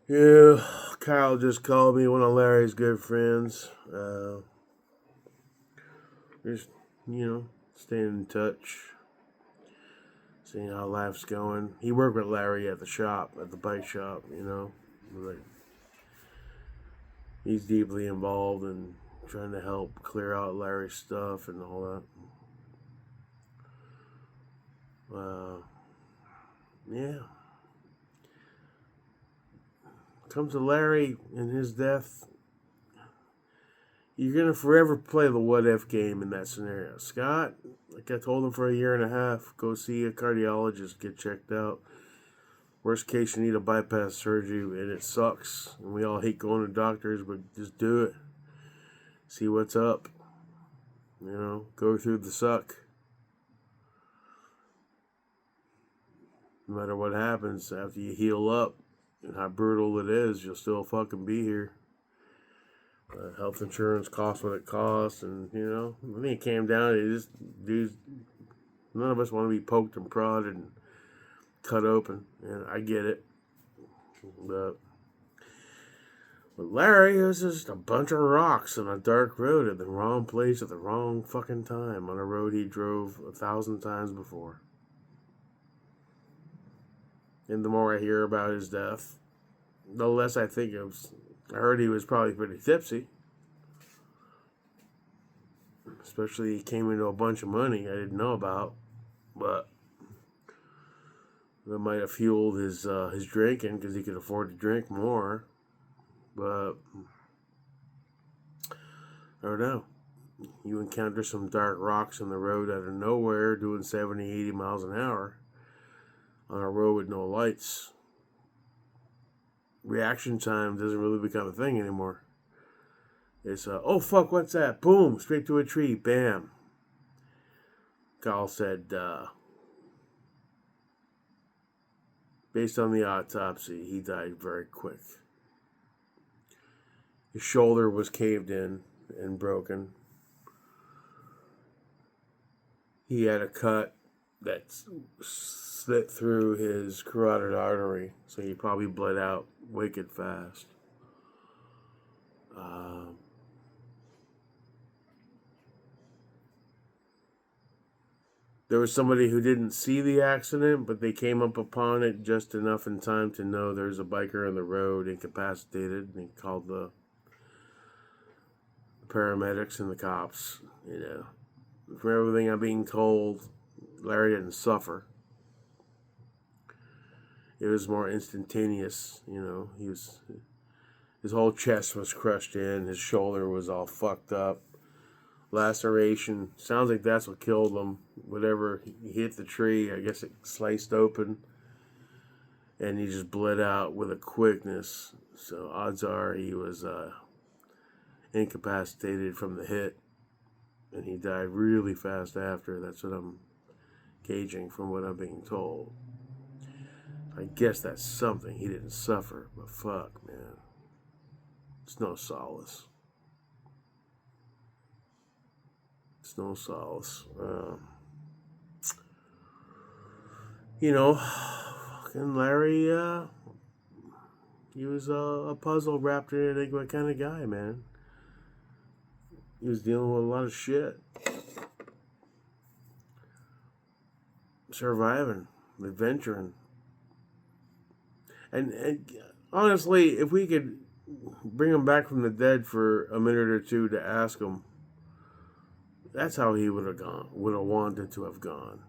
Yeah, Kyle just called me, one of Larry's good friends. Just, staying in touch, seeing how life's going. He worked with Larry at the shop, at the bike shop. Like, he's deeply involved in trying to help clear out Larry's stuff and all that. Yeah. Comes to Larry and his death, you're going to forever play the what if game in that scenario. Scott, like I told him for a year and a half, go see a cardiologist, get checked out. Worst case, you need a bypass surgery, and it sucks. And we all hate going to doctors, but just do it. See what's up. Go through the suck. No matter what happens, after you heal up and how brutal it is, you'll still fucking be here. Health insurance costs what it costs, and I think it came down to this dudes. None of us want to be poked and prodded and cut open, and I get it. But with Larry, it was just a bunch of rocks on a dark road at the wrong place at the wrong fucking time on a road he drove 1,000 times before. And the more I hear about his death, the less I think of. I heard he was probably pretty tipsy. Especially he came into a bunch of money I didn't know about. But that might have fueled his drinking because he could afford to drink more. But I don't know. You encounter some dark rocks on the road out of nowhere doing 70, 80 miles an hour on a road with no lights. Reaction time doesn't really become a thing anymore. It's, oh fuck, what's that? Boom, straight to a tree, bam. Kyle said, based on the autopsy, he died very quick. His shoulder was caved in and broken. He had a cut that slit through his carotid artery, so he probably bled out wicked fast. There was somebody who didn't see the accident, but they came up upon it just enough in time to know there's a biker on the road incapacitated, and he called the paramedics and the cops. From everything I'm being told, Larry didn't suffer. It was more instantaneous. His whole chest was crushed in, his shoulder was all fucked up. Laceration. Sounds like that's what killed him. Whatever he hit the tree, I guess it sliced open, and he just bled out with a quickness. So odds are he was incapacitated from the hit, and he died really fast after. That's what I'm gauging from what I'm being told. I guess that's something. He didn't suffer, but fuck, man, it's no solace. It's no solace. Fucking Larry, he was a puzzle wrapped in an enigma kind of guy, man. He was dealing with a lot of shit. Surviving, adventuring. And honestly, if we could bring him back from the dead for a minute or two to ask him, that's how he would have wanted to have gone.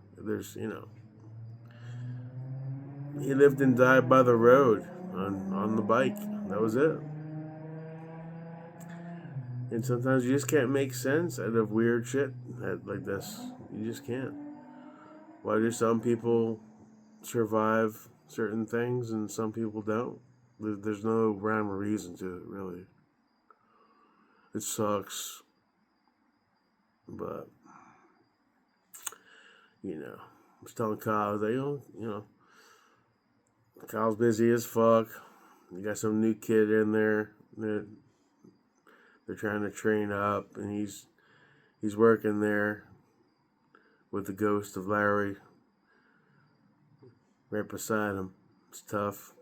He lived and died by the road on the bike. That was it. And sometimes you just can't make sense out of weird shit like this. You just can't. Why do some people survive certain things and some people don't? There's no rhyme or reason to it, really. It sucks. But, I was telling Kyle, Kyle's busy as fuck. You got some new kid in there that they're trying to train up, and he's working there with the ghost of Larry right beside him. It's tough.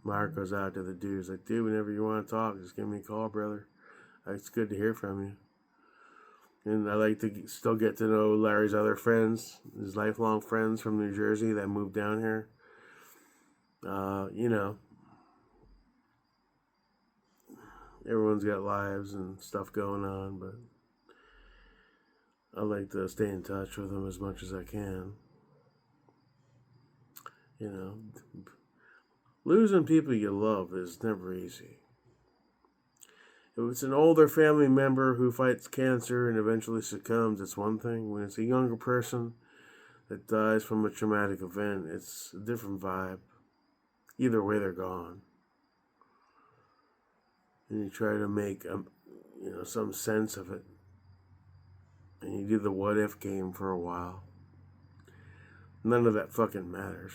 My heart goes out to the dude. He's like, dude, whenever you want to talk, just give me a call, brother. It's good to hear from you. And I like to still get to know Larry's other friends, his lifelong friends from New Jersey that moved down here. You know, everyone's got lives and stuff going on, but I like to stay in touch with them as much as I can. You know, losing people you love is never easy. If it's an older family member who fights cancer and eventually succumbs, it's one thing. When it's a younger person that dies from a traumatic event, it's a different vibe. Either way, they're gone. And you try to make some sense of it. And you do the what if game for a while. None of that fucking matters.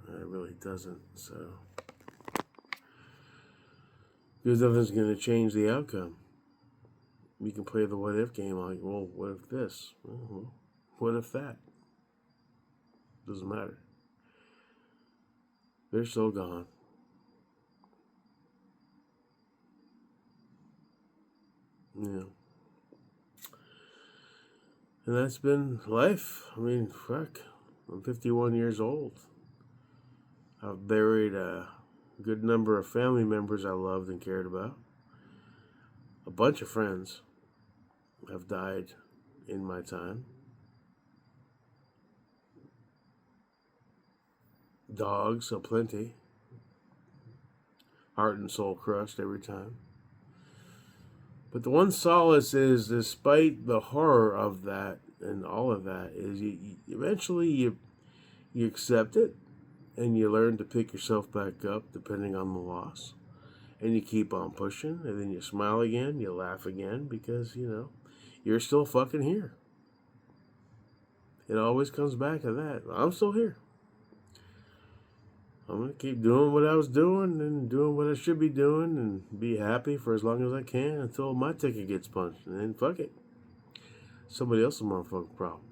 It really doesn't. So, because nothing's going to change the outcome. We can play the what if game like, well, what if this? Well, what if that? Doesn't matter. They're still gone. Yeah. And that's been life. I mean, fuck. I'm 51 years old. I've buried a good number of family members I loved and cared about. A bunch of friends have died in my time. Dogs, aplenty. Heart and soul crushed every time. But the one solace is, despite the horror of that and all of that, is eventually you accept it and you learn to pick yourself back up depending on the loss. And you keep on pushing, and then you smile again, you laugh again, because, you're still fucking here. It always comes back to that. I'm still here. I'm going to keep doing what I was doing and doing what I should be doing and be happy for as long as I can until my ticket gets punched. And then fuck it. Somebody else's motherfucking problem.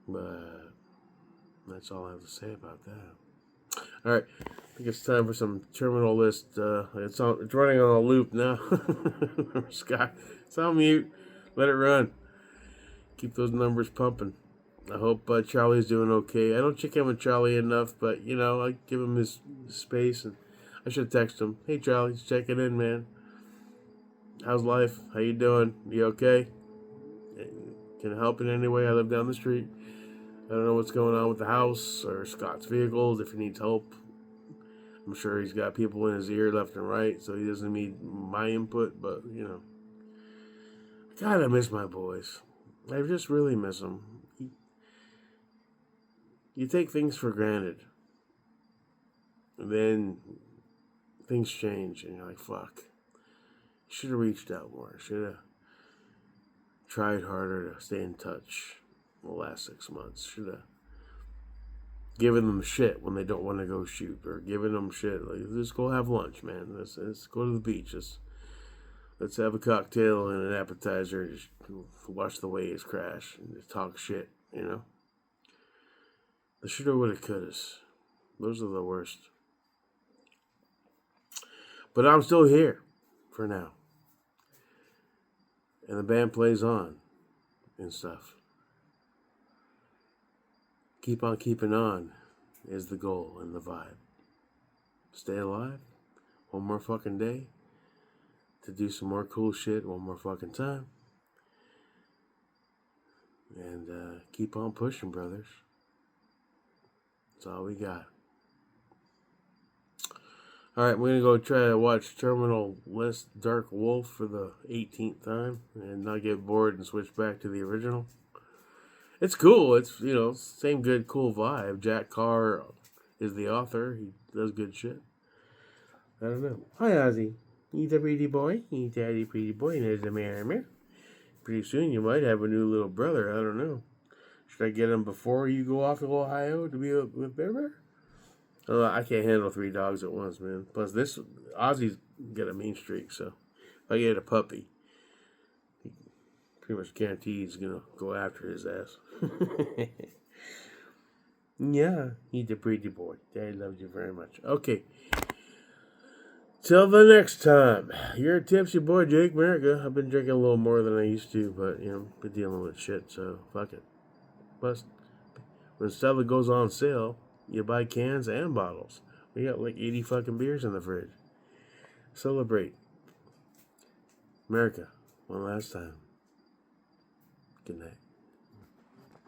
But that's all I have to say about that. All right. I think it's time for some terminal list. It's running on a loop now. Scott, it's on mute. Let it run. Keep those numbers pumping. I hope Charlie's doing okay. I don't check in with Charlie enough, but, I give him his space. And I should text him. Hey, Charlie, just checking in, man. How's life? How you doing? You okay? Can I help in any way? I live down the street. I don't know what's going on with the house or Scott's vehicles, if he needs help. I'm sure he's got people in his ear left and right, so he doesn't need my input, but, God, I miss my boys. I just really miss them. You take things for granted. And then things change, and you're like, fuck. Should have reached out more. Should have tried harder to stay in touch the last 6 months. Should have given them shit when they don't want to go shoot, or giving them shit like, let's go have lunch, man. Let's go to the beach. Let's have a cocktail and an appetizer and just watch the waves crash and just talk shit, The shoulda, woulda, couldas. Those are the worst. But I'm still here for now. And the band plays on and stuff. Keep on keeping on is the goal and the vibe. Stay alive one more fucking day to do some more cool shit one more fucking time. And keep on pushing, brothers. That's all we got. Alright, we're going to go try to watch Terminal List Dark Wolf for the 18th time and not get bored and switch back to the original. It's cool. It's, same good, cool vibe. Jack Carr is the author. He does good shit. I don't know. Hi, Ozzy. He's a pretty boy. He's a daddy pretty boy. And there's a man. Pretty soon you might have a new little brother. I don't know. Should I get him before you go off to Ohio to be with Bear Bear? I can't handle 3 dogs at once, man. Plus, this Ozzy's got a mean streak, so if I get a puppy, he pretty much guaranteed he's gonna go after his ass. Yeah, he's a pretty boy. Daddy loves you very much. Okay. Till the next time, you're a tipsy boy, Jake America. I've been drinking a little more than I used to, but, been dealing with shit, so fuck it. Plus, when stuff goes on sale, you buy cans and bottles. We got like 80 fucking beers in the fridge. Celebrate. America, one last time. Good night.